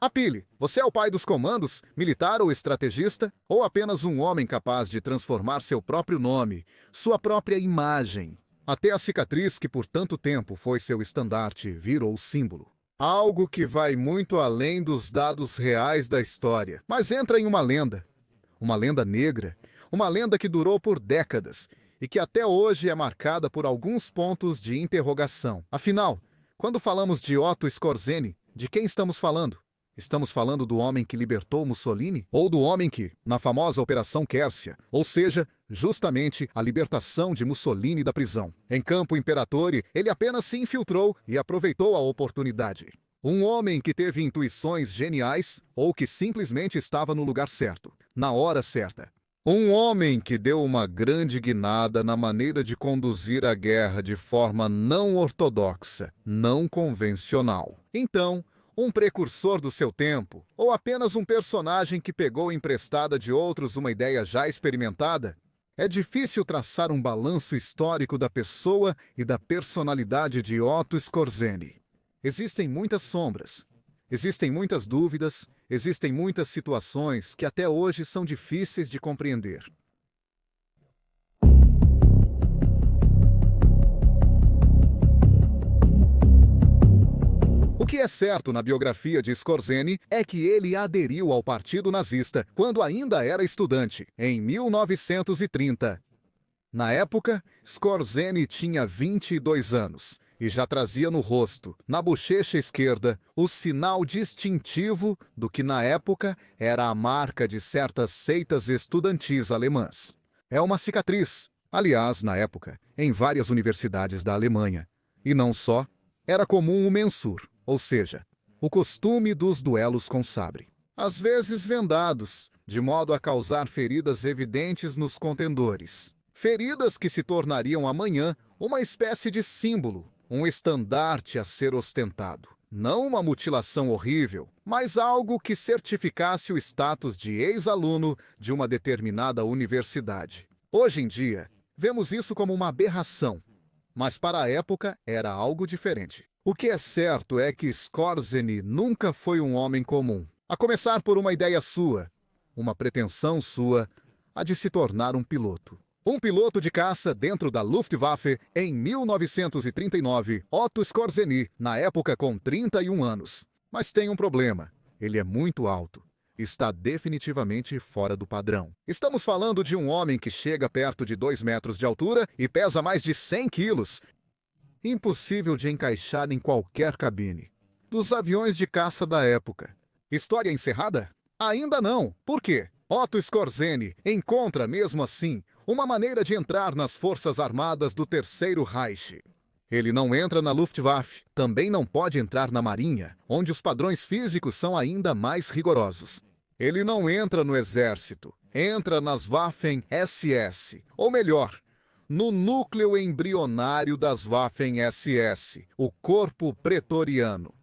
Apile, você é o pai dos comandos, militar ou estrategista, ou apenas um homem capaz de transformar seu próprio nome, sua própria imagem? Até a cicatriz que por tanto tempo foi seu estandarte virou símbolo. Algo que vai muito além dos dados reais da história, mas entra em uma lenda negra, uma lenda que durou por décadas e que até hoje é marcada por alguns pontos de interrogação. Afinal, quando falamos de Otto Skorzeny, de quem estamos falando? Estamos falando do homem que libertou Mussolini? Ou do homem que, na famosa Operação Quercia, ou seja, justamente a libertação de Mussolini da prisão, em Campo Imperatore, ele apenas se infiltrou e aproveitou a oportunidade. Um homem que teve intuições geniais ou que simplesmente estava no lugar certo, na hora certa. Um homem que deu uma grande guinada na maneira de conduzir a guerra de forma não ortodoxa, não convencional. Então, um precursor do seu tempo, ou apenas um personagem que pegou emprestada de outros uma ideia já experimentada? É difícil traçar um balanço histórico da pessoa e da personalidade de Otto Skorzeny. Existem muitas sombras, existem muitas dúvidas, existem muitas situações que até hoje são difíceis de compreender. O que é certo na biografia de Skorzeny é que ele aderiu ao Partido Nazista quando ainda era estudante, em 1930. Na época, Skorzeny tinha 22 anos e já trazia no rosto, na bochecha esquerda, o sinal distintivo do que na época era a marca de certas seitas estudantis alemãs. É uma cicatriz, aliás, na época, em várias universidades da Alemanha. E não só, era comum o mensur, ou seja, o costume dos duelos com sabre. Às vezes vendados, de modo a causar feridas evidentes nos contendores. Feridas que se tornariam amanhã uma espécie de símbolo, um estandarte a ser ostentado. Não uma mutilação horrível, mas algo que certificasse o status de ex-aluno de uma determinada universidade. Hoje em dia, vemos isso como uma aberração, mas para a época era algo diferente. O que é certo é que Skorzeny nunca foi um homem comum. A começar por uma ideia sua, uma pretensão sua, a de se tornar um piloto. Um piloto de caça dentro da Luftwaffe em 1939, Otto Skorzeny, na época com 31 anos. Mas tem um problema, ele é muito alto. Está definitivamente fora do padrão. Estamos falando de um homem que chega perto de 2 metros de altura e pesa mais de 100 quilos. Impossível de encaixar em qualquer cabine. Dos aviões de caça da época. História encerrada? Ainda não. Por quê? Otto Skorzeny encontra, mesmo assim, uma maneira de entrar nas forças armadas do Terceiro Reich. Ele não entra na Luftwaffe, também não pode entrar na Marinha, onde os padrões físicos são ainda mais rigorosos. Ele não entra no Exército, entra nas Waffen-SS, ou melhor, no núcleo embrionário das Waffen-SS, o corpo pretoriano,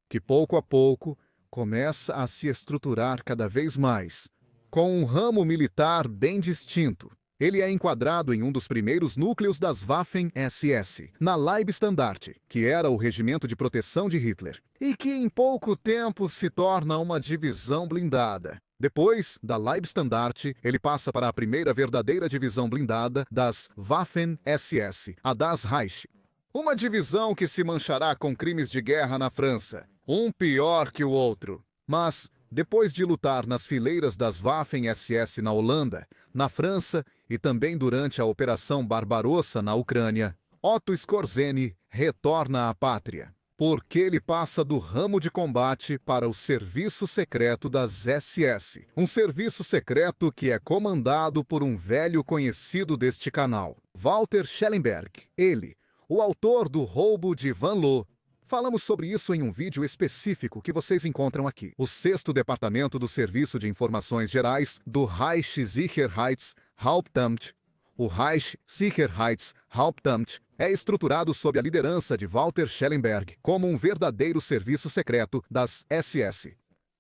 que pouco a pouco começa a se estruturar cada vez mais, com um ramo militar bem distinto. Ele é enquadrado em um dos primeiros núcleos das Waffen-SS, na Leibstandarte, que era o regimento de proteção de Hitler, e que em pouco tempo se torna uma divisão blindada. Depois da Leibstandarte, ele passa para a primeira verdadeira divisão blindada das Waffen-SS, a Das Reich. Uma divisão que se manchará com crimes de guerra na França, um pior que o outro. Mas, depois de lutar nas fileiras das Waffen-SS na Holanda, na França e também durante a Operação Barbarossa na Ucrânia, Otto Skorzeny retorna à pátria, porque ele passa do ramo de combate para o serviço secreto das SS, um serviço secreto que é comandado por um velho conhecido deste canal, Walter Schellenberg, ele, o autor do roubo de Van Loo. Falamos sobre isso em um vídeo específico que vocês encontram aqui. O 6º Departamento do Serviço de Informações Gerais do Reichssicherheitshauptamt. O Reichssicherheitshauptamt é estruturado sob a liderança de Walter Schellenberg como um verdadeiro serviço secreto das SS.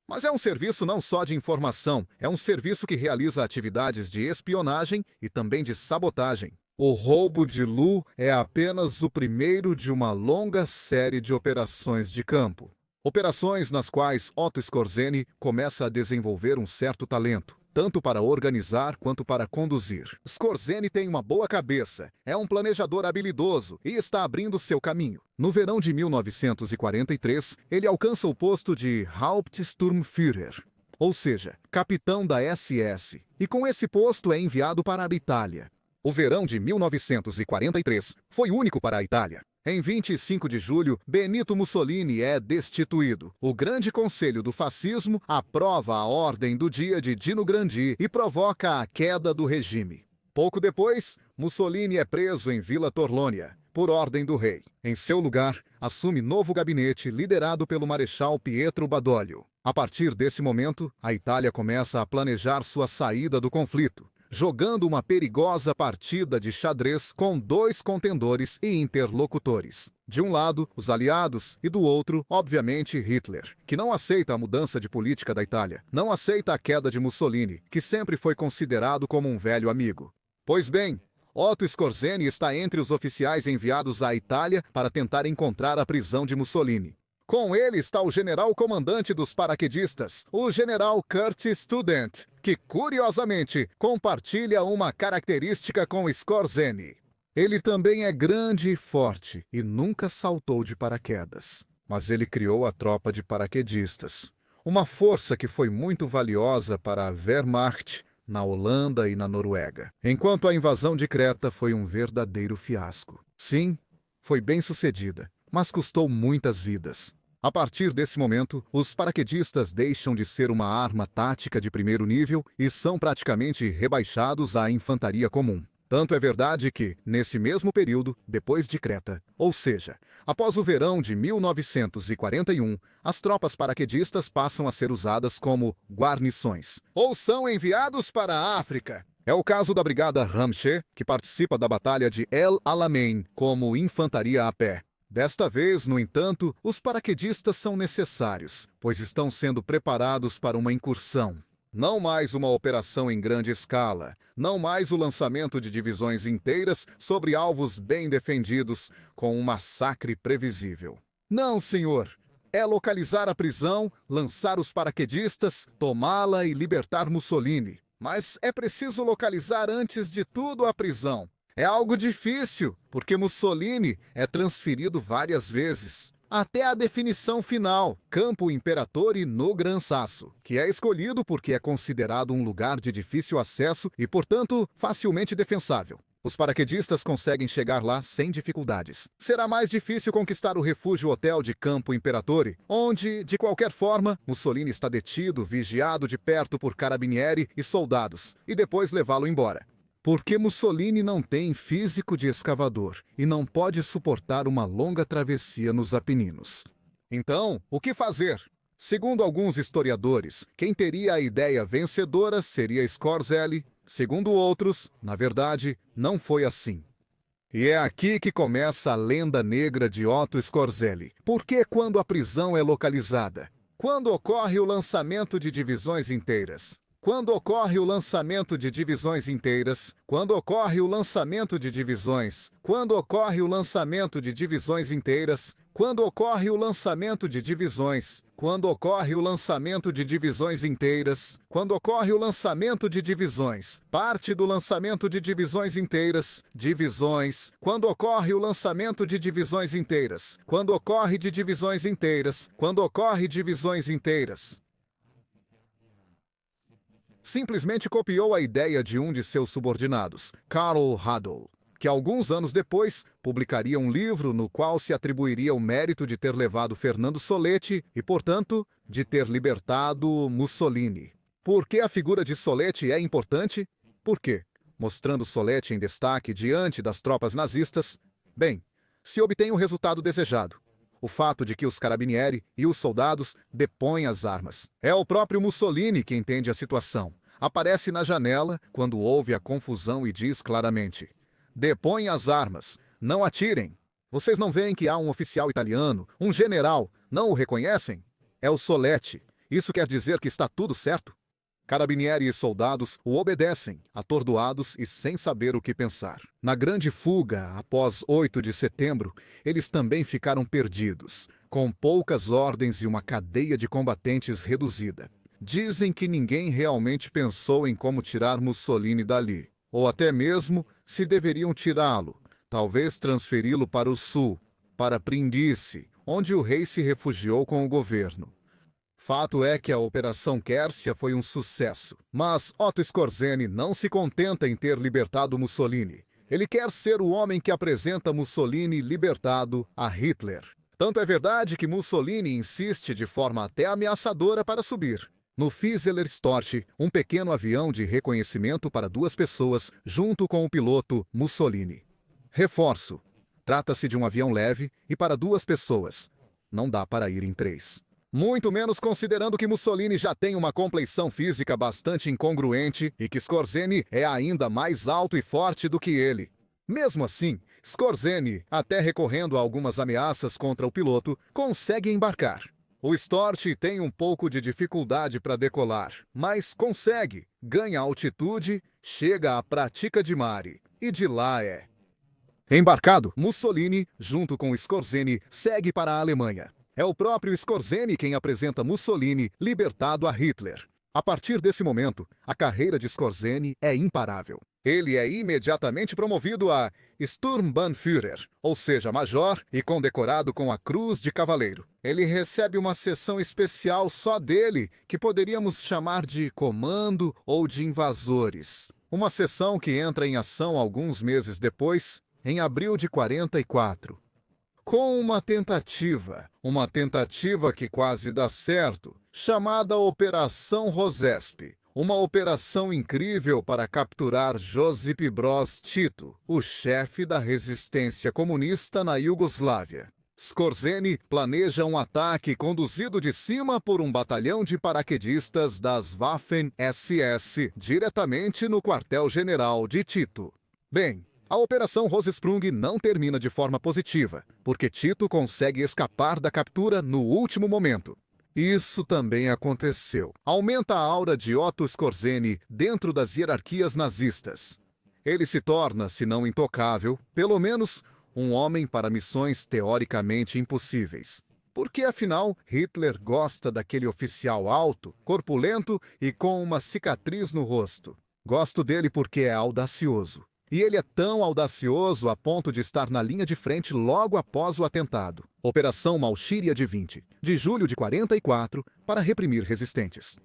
Mas é um serviço não só de informação, é um serviço que realiza atividades de espionagem e também de sabotagem. O roubo de Loo é apenas o primeiro de uma longa série de operações de campo. Operações nas quais Otto Skorzeny começa a desenvolver um certo talento, tanto para organizar quanto para conduzir. Skorzeny tem uma boa cabeça, é um planejador habilidoso e está abrindo seu caminho. No verão de 1943, ele alcança o posto de Hauptsturmführer, ou seja, capitão da SS, e com esse posto é enviado para a Itália. O verão de 1943 foi único para a Itália. Em 25 de julho, Benito Mussolini é destituído. O Grande Conselho do Fascismo aprova a ordem do dia de Dino Grandi e provoca a queda do regime. Pouco depois, Mussolini é preso em Vila Torlonia, por ordem do rei. Em seu lugar, assume novo gabinete liderado pelo Marechal Pietro Badoglio. A partir desse momento, a Itália começa a planejar sua saída do conflito, jogando uma perigosa partida de xadrez com dois contendores e interlocutores. De um lado, os aliados, e do outro, obviamente, Hitler, que não aceita a mudança de política da Itália, não aceita a queda de Mussolini, que sempre foi considerado como um velho amigo. Pois bem, Otto Skorzeny está entre os oficiais enviados à Itália para tentar encontrar a prisão de Mussolini. Com ele está o general-comandante dos paraquedistas, o general Kurt Student, que, curiosamente, compartilha uma característica com Skorzeny. Ele também é grande e forte e nunca saltou de paraquedas. Mas ele criou a tropa de paraquedistas, uma força que foi muito valiosa para a Wehrmacht na Holanda e na Noruega. Enquanto a invasão de Creta foi um verdadeiro fiasco. Sim, foi bem sucedida, mas custou muitas vidas. A partir desse momento, os paraquedistas deixam de ser uma arma tática de primeiro nível e são praticamente rebaixados à infantaria comum. Tanto é verdade que, nesse mesmo período, depois de Creta, ou seja, após o verão de 1941, as tropas paraquedistas passam a ser usadas como guarnições, ou são enviados para a África. É o caso da Brigada Ramsche, que participa da Batalha de El Alamein como infantaria a pé. Desta vez, no entanto, os paraquedistas são necessários, pois estão sendo preparados para uma incursão. Não mais uma operação em grande escala, não mais o lançamento de divisões inteiras sobre alvos bem defendidos, com um massacre previsível. Não, senhor! É localizar a prisão, lançar os paraquedistas, tomá-la e libertar Mussolini. Mas é preciso localizar antes de tudo a prisão. É algo difícil, porque Mussolini é transferido várias vezes, até a definição final, Campo Imperatore no Gran Sasso, que é escolhido porque é considerado um lugar de difícil acesso e, portanto, facilmente defensável. Os paraquedistas conseguem chegar lá sem dificuldades. Será mais difícil conquistar o refúgio hotel de Campo Imperatore, onde, de qualquer forma, Mussolini está detido, vigiado de perto por carabinieri e soldados, e depois levá-lo embora. Porque Mussolini não tem físico de escavador e não pode suportar uma longa travessia nos Apeninos. Então, o que fazer? Segundo alguns historiadores, quem teria a ideia vencedora seria Scorzely. Segundo outros, na verdade, não foi assim. E é aqui que começa a lenda negra de Otto Skorzely. Porque quando a prisão é localizada? Quando ocorre o lançamento de divisões inteiras? Quando ocorre o lançamento de divisões inteiras, quando ocorre o lançamento de divisões, quando ocorre o lançamento de divisões inteiras, quando ocorre o lançamento de divisões, quando ocorre o lançamento de divisões inteiras, quando ocorre o lançamento de divisões, parte do lançamento de divisões inteiras, divisões, quando ocorre o lançamento de divisões inteiras, quando ocorre de divisões inteiras, quando ocorre divisões inteiras. Simplesmente copiou a ideia de um de seus subordinados, Karl Radl, que alguns anos depois publicaria um livro no qual se atribuiria o mérito de ter levado Fernando Soletti e, portanto, de ter libertado Mussolini. Por que a figura de Soletti é importante? Por quê? Mostrando Soletti em destaque diante das tropas nazistas, bem, se obtém o resultado desejado. O fato de que os carabinieri e os soldados depõem as armas. É o próprio Mussolini que entende a situação. Aparece na janela quando ouve a confusão e diz claramente: depõem as armas, não atirem. Vocês não veem que há um oficial italiano, um general, não o reconhecem? É o Soletti. Isso quer dizer que está tudo certo? Carabinieri e soldados o obedecem, atordoados e sem saber o que pensar. Na grande fuga, após 8 de setembro, eles também ficaram perdidos, com poucas ordens e uma cadeia de combatentes reduzida. Dizem que ninguém realmente pensou em como tirar Mussolini dali, ou até mesmo se deveriam tirá-lo, talvez transferi-lo para o sul, para Brindisi, onde o rei se refugiou com o governo. Fato é que a Operação Quercia foi um sucesso, mas Otto Skorzeny não se contenta em ter libertado Mussolini. Ele quer ser o homem que apresenta Mussolini libertado a Hitler. Tanto é verdade que Mussolini insiste de forma até ameaçadora para subir no Fieseler Storch, um pequeno avião de reconhecimento para 2 pessoas, junto com o piloto Mussolini. Reforço: trata-se de um avião leve e para 2 pessoas. Não dá para ir em 3. Muito menos considerando que Mussolini já tem uma compleição física bastante incongruente e que Skorzeny é ainda mais alto e forte do que ele. Mesmo assim, Skorzeny, até recorrendo a algumas ameaças contra o piloto, consegue embarcar. O Storch tem um pouco de dificuldade para decolar, mas consegue, ganha altitude, chega à Pratica di Mare, e de lá é. Embarcado, Mussolini, junto com Skorzeny, segue para a Alemanha. É o próprio Skorzeny quem apresenta Mussolini libertado a Hitler. A partir desse momento, a carreira de Skorzeny é imparável. Ele é imediatamente promovido a Sturmbannführer, ou seja, major e condecorado com a Cruz de Cavaleiro. Ele recebe uma seção especial só dele, que poderíamos chamar de comando ou de invasores. Uma seção que entra em ação alguns meses depois, em abril de 44. Com uma tentativa que quase dá certo, chamada Operação Rozesp, uma operação incrível para capturar Josip Broz Tito, o chefe da resistência comunista na Iugoslávia. Skorzeny planeja um ataque conduzido de cima por um batalhão de paraquedistas das Waffen-SS diretamente no quartel-general de Tito. Bem, a Operação Rosesprung não termina de forma positiva, porque Tito consegue escapar da captura no último momento. Isso também aconteceu. Aumenta a aura de Otto Skorzeny dentro das hierarquias nazistas. Ele se torna, se não intocável, pelo menos um homem para missões teoricamente impossíveis. Porque, afinal, Hitler gosta daquele oficial alto, corpulento e com uma cicatriz no rosto. Gosto dele porque é audacioso. E ele é tão audacioso a ponto de estar na linha de frente logo após o atentado. Operação Malchíria de 20, de julho de 44, para reprimir resistentes.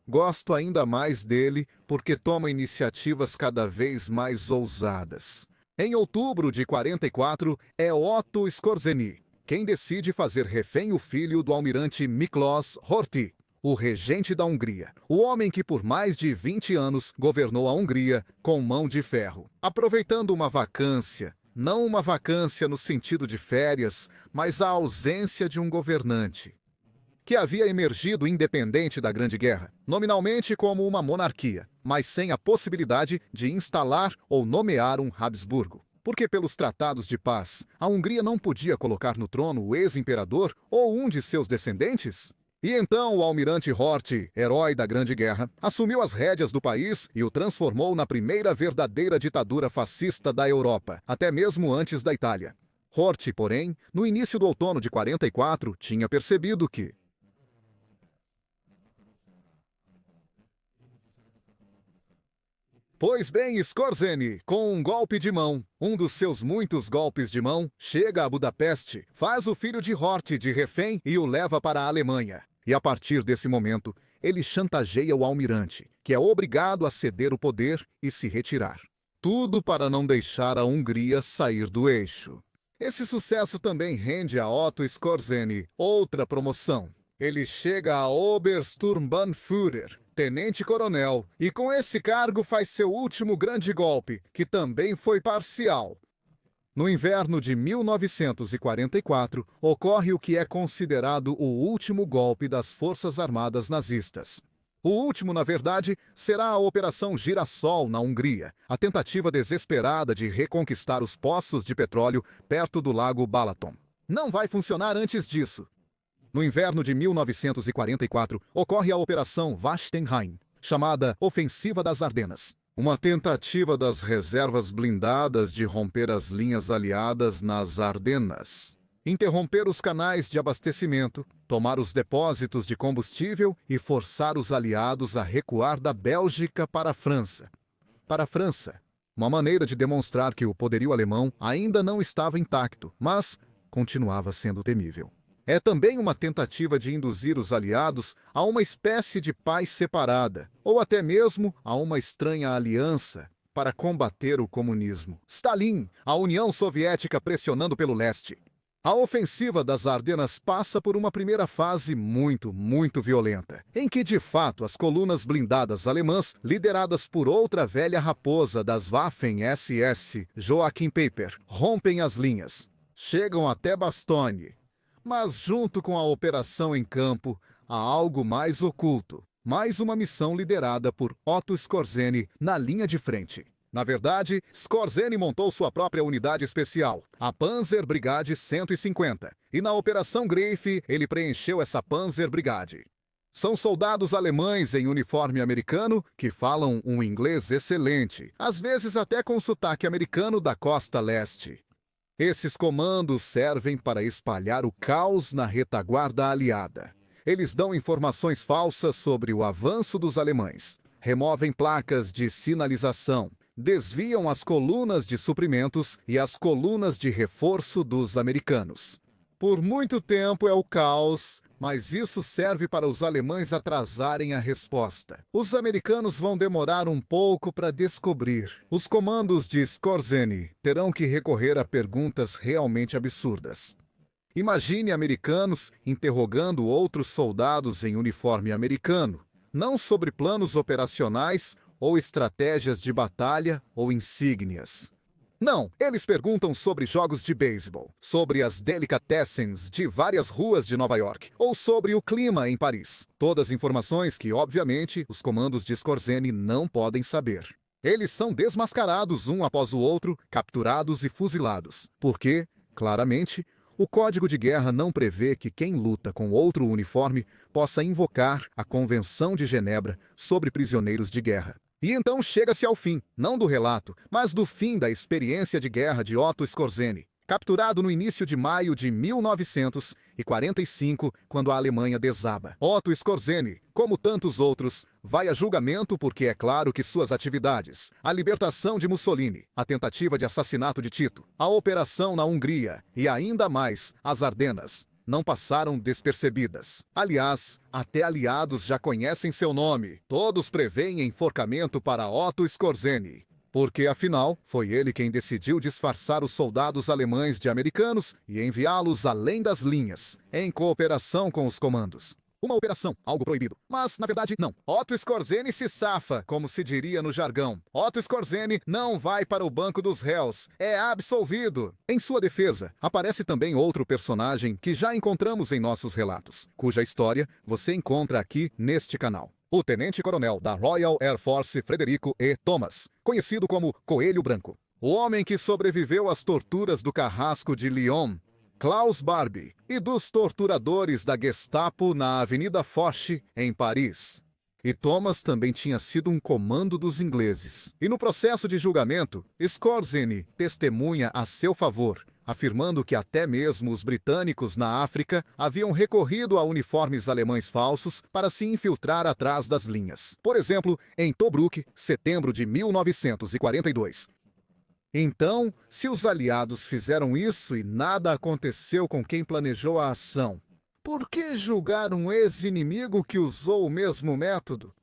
Gosto ainda mais dele porque toma iniciativas cada vez mais ousadas. Em outubro de 44, é Otto Skorzeny quem decide fazer refém o filho do almirante Miklós Horthy, o regente da Hungria, o homem que por mais de 20 anos governou a Hungria com mão de ferro. Aproveitando uma vacância, não uma vacância no sentido de férias, mas a ausência de um governante, que havia emergido independente da Grande Guerra, nominalmente como uma monarquia, mas sem a possibilidade de instalar ou nomear um Habsburgo. Porque pelos tratados de paz, a Hungria não podia colocar no trono o ex-imperador ou um de seus descendentes? E então o almirante Horthy, herói da Grande Guerra, assumiu as rédeas do país e o transformou na primeira verdadeira ditadura fascista da Europa, até mesmo antes da Itália. Horthy, porém, no início do outono de 44, tinha percebido que Pois bem, Skorzeny, com um golpe de mão, um dos seus muitos golpes de mão, chega a Budapeste, faz o filho de Horthy de refém e o leva para a Alemanha. E a partir desse momento, ele chantageia o almirante, que é obrigado a ceder o poder e se retirar. Tudo para não deixar a Hungria sair do eixo. Esse sucesso também rende a Otto Skorzeny outra promoção. Ele chega a Obersturmbannführer, tenente-coronel, e com esse cargo faz seu último grande golpe, que também foi parcial. No inverno de 1944, ocorre o que é considerado o último golpe das Forças Armadas nazistas. O último, na verdade, será a Operação Girassol na Hungria, a tentativa desesperada de reconquistar os poços de petróleo perto do lago Balaton. Não vai funcionar antes disso. No inverno de 1944, ocorre a Operação Wagenheim, chamada Ofensiva das Ardenas. Uma tentativa das reservas blindadas de romper as linhas aliadas nas Ardenas, interromper os canais de abastecimento, tomar os depósitos de combustível e forçar os aliados a recuar da Bélgica para a França. Uma maneira de demonstrar que o poderio alemão ainda não estava intacto, mas continuava sendo temível. É também uma tentativa de induzir os aliados a uma espécie de paz separada, ou até mesmo a uma estranha aliança para combater o comunismo. Stalin, a União Soviética pressionando pelo leste. A ofensiva das Ardenas passa por uma primeira fase muito violenta, em que de fato as colunas blindadas alemãs, lideradas por outra velha raposa das Waffen-SS, Joachim Peiper, rompem as linhas, chegam até Bastogne. Mas junto com a operação em campo, há algo mais oculto, mais uma missão liderada por Otto Skorzeny na linha de frente. Na verdade, Skorzeny montou sua própria unidade especial, a Panzer Brigade 150, e na Operação Greife ele preencheu essa Panzer Brigade. São soldados alemães em uniforme americano que falam um inglês excelente, às vezes até com sotaque americano da costa leste. Esses comandos servem para espalhar o caos na retaguarda aliada. Eles dão informações falsas sobre o avanço dos alemães, removem placas de sinalização, desviam as colunas de suprimentos e as colunas de reforço dos americanos. Por muito tempo é o caos, mas isso serve para os alemães atrasarem a resposta. Os americanos vão demorar um pouco para descobrir. Os comandos de Skorzeny terão que recorrer a perguntas realmente absurdas. Imagine americanos interrogando outros soldados em uniforme americano, não sobre planos operacionais ou estratégias de batalha ou insígnias. Não, eles perguntam sobre jogos de beisebol, sobre as delicatessens de várias ruas de Nova York, ou sobre o clima em Paris. Todas informações que, obviamente, os comandos de Skorzeny não podem saber. Eles são desmascarados um após o outro, capturados e fuzilados. Porque, claramente, o Código de Guerra não prevê que quem luta com outro uniforme possa invocar a Convenção de Genebra sobre prisioneiros de guerra. E então chega-se ao fim, não do relato, mas do fim da experiência de guerra de Otto Skorzeny, capturado no início de maio de 1945, quando a Alemanha desaba. Otto Skorzeny, como tantos outros, vai a julgamento porque é claro que suas atividades, a libertação de Mussolini, a tentativa de assassinato de Tito, a operação na Hungria e ainda mais as Ardenas, não passaram despercebidas. Aliás, até aliados já conhecem seu nome. Todos preveem enforcamento para Otto Skorzeny. Porque, afinal, foi ele quem decidiu disfarçar os soldados alemães de americanos e enviá-los além das linhas, em cooperação com os comandos. Uma operação, algo proibido. Mas, na verdade, não. Otto Skorzeny se safa, como se diria no jargão. Otto Skorzeny não vai para o banco dos réus. É absolvido. Em sua defesa, aparece também outro personagem que já encontramos em nossos relatos, cuja história você encontra aqui neste canal. O tenente-coronel da Royal Air Force Frederico E. Thomas, conhecido como Coelho Branco. O homem que sobreviveu às torturas do carrasco de Lyon, Klaus Barbie, e dos torturadores da Gestapo na Avenida Foch, em Paris. E Thomas também tinha sido um comando dos ingleses. E no processo de julgamento, Skorzeny testemunha a seu favor, afirmando que até mesmo os britânicos na África haviam recorrido a uniformes alemães falsos para se infiltrar atrás das linhas. Por exemplo, em Tobruk, setembro de 1942. Então, se os aliados fizeram isso e nada aconteceu com quem planejou a ação, por que julgar um ex-inimigo que usou o mesmo método?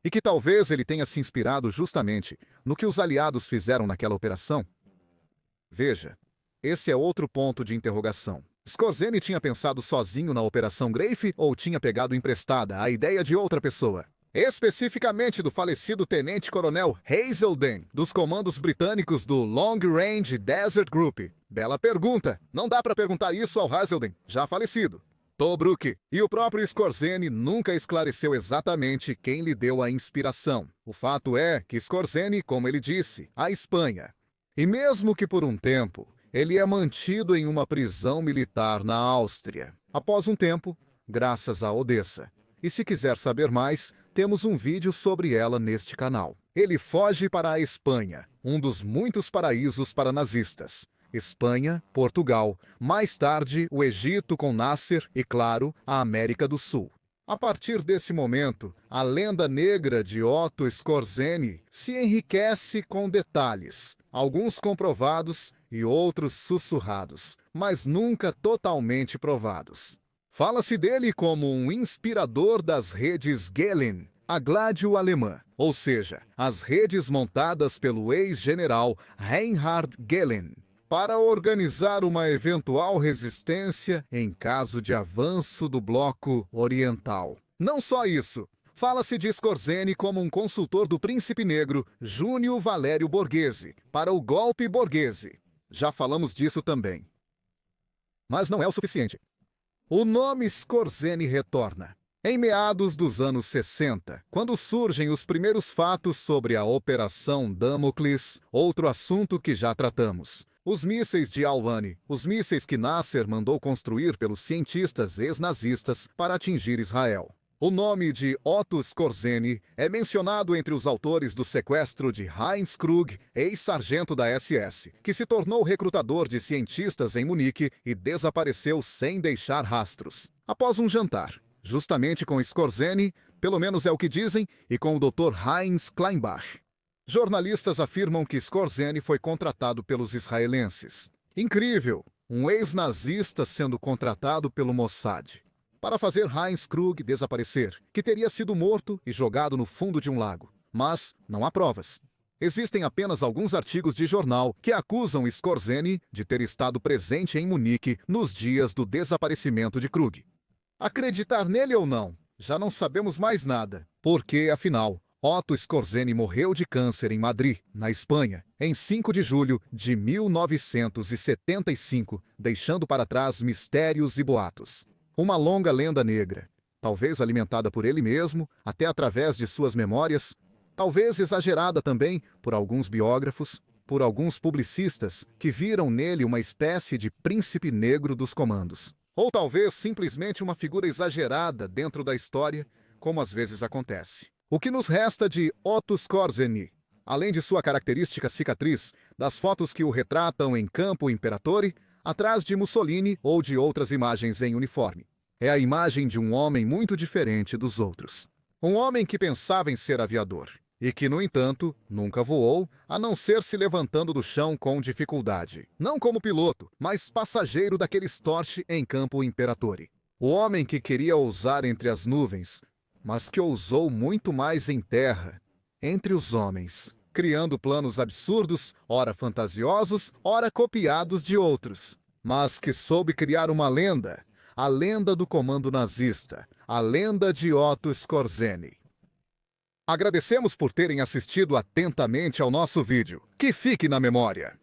E que talvez ele tenha se inspirado justamente no que os aliados fizeram naquela operação? Veja, esse é outro ponto de interrogação. Skorzeny tinha pensado sozinho na Operação Greife ou tinha pegado emprestada a ideia de outra pessoa? Especificamente do falecido tenente-coronel Hazelden, dos comandos britânicos do Long Range Desert Group. Bela pergunta. Não dá para perguntar isso ao Hazelden, já falecido. Tobruk. E o próprio Skorzeny nunca esclareceu exatamente quem lhe deu a inspiração. O fato é que Skorzeny, como ele disse, a Espanha. E mesmo que por um tempo, ele é mantido em uma prisão militar na Áustria. Após um tempo, graças a Odessa. E se quiser saber mais, temos um vídeo sobre ela neste canal. Ele foge para a Espanha, um dos muitos paraísos para nazistas. Espanha, Portugal, mais tarde o Egito com Nasser e, claro, a América do Sul. A partir desse momento, a lenda negra de Otto Skorzeny se enriquece com detalhes, alguns comprovados e outros sussurrados, mas nunca totalmente provados. Fala-se dele como um inspirador das redes Gehlen, a Gládio alemã, ou seja, as redes montadas pelo ex-general Reinhard Gehlen, para organizar uma eventual resistência em caso de avanço do bloco oriental. Não só isso, fala-se de Skorzeny como um consultor do príncipe negro Júnior Valério Borghese para o golpe Borghese. Já falamos disso também. Mas não é o suficiente. O nome Skorzeny retorna. Em meados dos anos 60, quando surgem os primeiros fatos sobre a Operação Damocles, outro assunto que já tratamos. Os mísseis de Al-Wani, os mísseis que Nasser mandou construir pelos cientistas ex-nazistas para atingir Israel. O nome de Otto Skorzeny é mencionado entre os autores do sequestro de Heinz Krug, ex-sargento da SS, que se tornou recrutador de cientistas em Munique e desapareceu sem deixar rastros. Após um jantar, justamente com Skorzeny, pelo menos é o que dizem, e com o Dr. Heinz Kleinbach. Jornalistas afirmam que Skorzeny foi contratado pelos israelenses. Incrível! Um ex-nazista sendo contratado pelo Mossad para fazer Heinz Krug desaparecer, que teria sido morto e jogado no fundo de um lago. Mas não há provas. Existem apenas alguns artigos de jornal que acusam Skorzeny de ter estado presente em Munique nos dias do desaparecimento de Krug. Acreditar nele ou não, já não sabemos mais nada, porque, afinal, Otto Skorzeny morreu de câncer em Madrid, na Espanha, em 5 de julho de 1975, deixando para trás mistérios e boatos. Uma longa lenda negra, talvez alimentada por ele mesmo, até através de suas memórias, talvez exagerada também por alguns biógrafos, por alguns publicistas que viram nele uma espécie de príncipe negro dos comandos. Ou talvez simplesmente uma figura exagerada dentro da história, como às vezes acontece. O que nos resta de Otto Skorzeny, além de sua característica cicatriz, das fotos que o retratam em Campo Imperatore, atrás de Mussolini ou de outras imagens em uniforme? É a imagem de um homem muito diferente dos outros. Um homem que pensava em ser aviador e que, no entanto, nunca voou, a não ser se levantando do chão com dificuldade. Não como piloto, mas passageiro daqueles Torch em Campo Imperatore. O homem que queria ousar entre as nuvens, mas que ousou muito mais em terra, entre os homens, criando planos absurdos, ora fantasiosos, ora copiados de outros, mas que soube criar uma lenda, a lenda do comando nazista, a lenda de Otto Skorzeny. Agradecemos por terem assistido atentamente ao nosso vídeo. Que fique na memória!